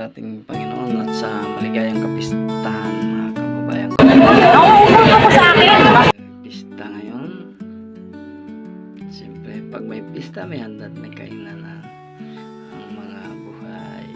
sa ating Panginoon at sa maligayang kapistahan, mga kababayan. Nauupo ko sa akin. Pista ngayon. Siyempre, pag may pista, may handa at may kainan na ang mga buhay.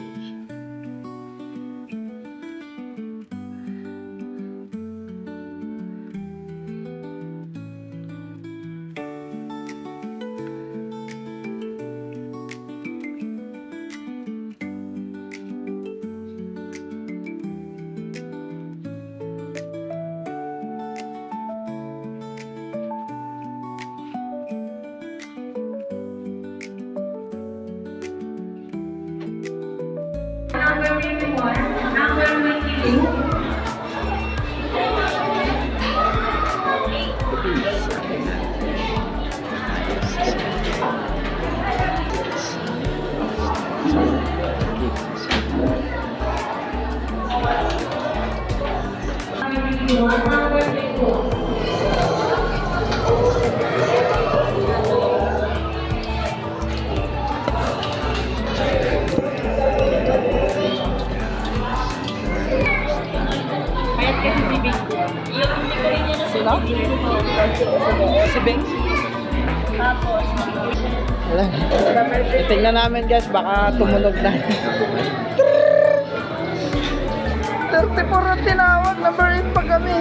Number 21, number 22. Number 22. Sino? Si Bing? Tapos, Wala. Tingnan namin guys, baka tumunog na. 34 ang tinawag, number 8 pa kami.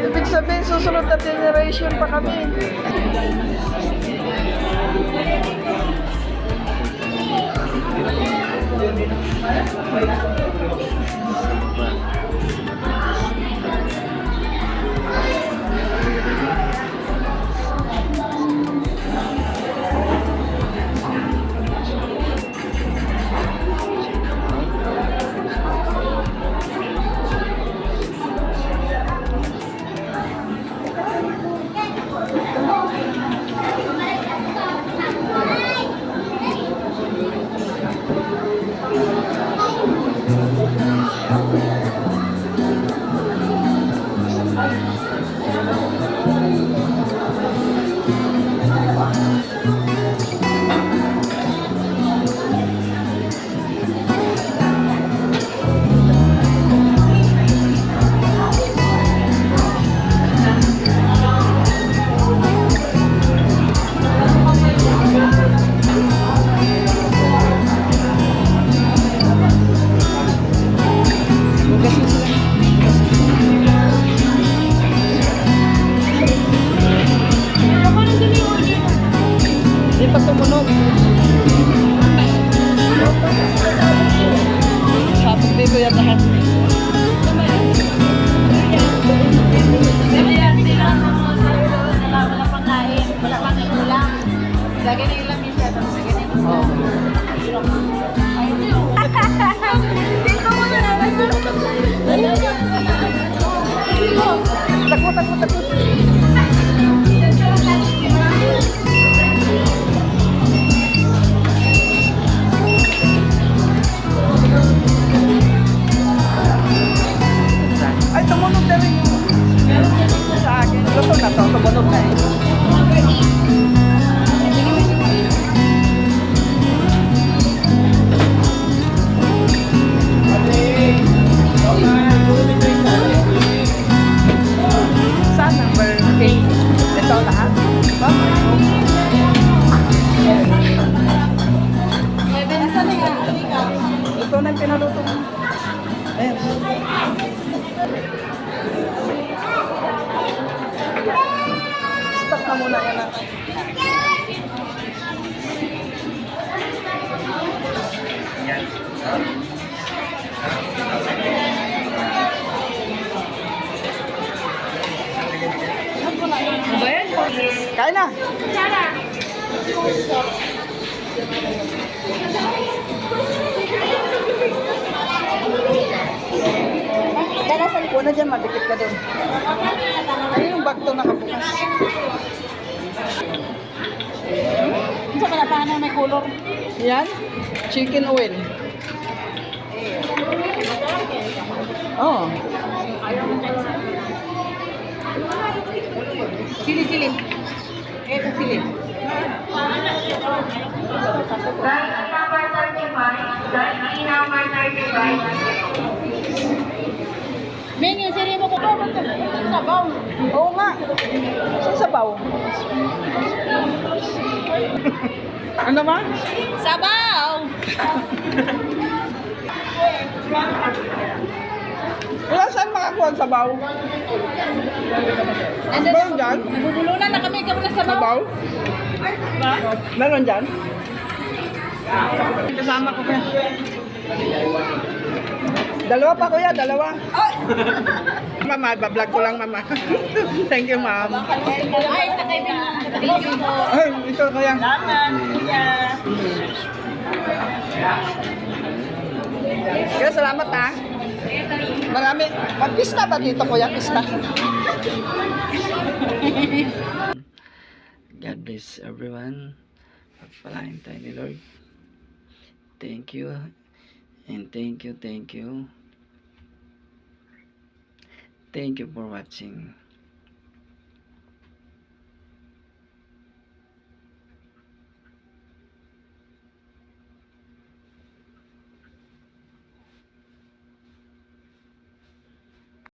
Ibig sabihin, susunod na generation pa kami. Hindi pa tumunog. Sabog dito yan lahat. wala pang kain, wala pang ulam. Lagyan na ilang minsan, tapos lagyan na ilang. Dito mo na naman. Takot. Ay, tumunog na rin yung sa akin. Luto na to, tumunog na eh. Saan number 8? Ito lahat? Ito na yung pinaluto mo. Ayan. Stop na muna yan natin. Kain na! Kuha na dyan, madikit ka doon. Ano yung bag to nakabukas? Sa malapana may color. Yan? Chicken oil. Oh. Sili. Ito sili. Number 35, number 35. Sabaw. Oo nga. Saan sabaw? Ano ba? Sabaw! Wala saan makakuha ang sabaw? Meron dyan? Nabubulunan na kami, ikaw na sabaw. Sabaw? Meron dyan? Kasama ko kaya. Dalawa pa kuya, dalawa. Mama, bablog ko lang mama. Thank you ma'am. Ay, sa kaibigan. Thank you po. Ay, ito kuya. Kaya salamat ha. Marami. Pista ba dito kuya? Pista. God bless everyone. Pagpalain tayo ni Lord. Thank you. And thank you. Thank you for watching.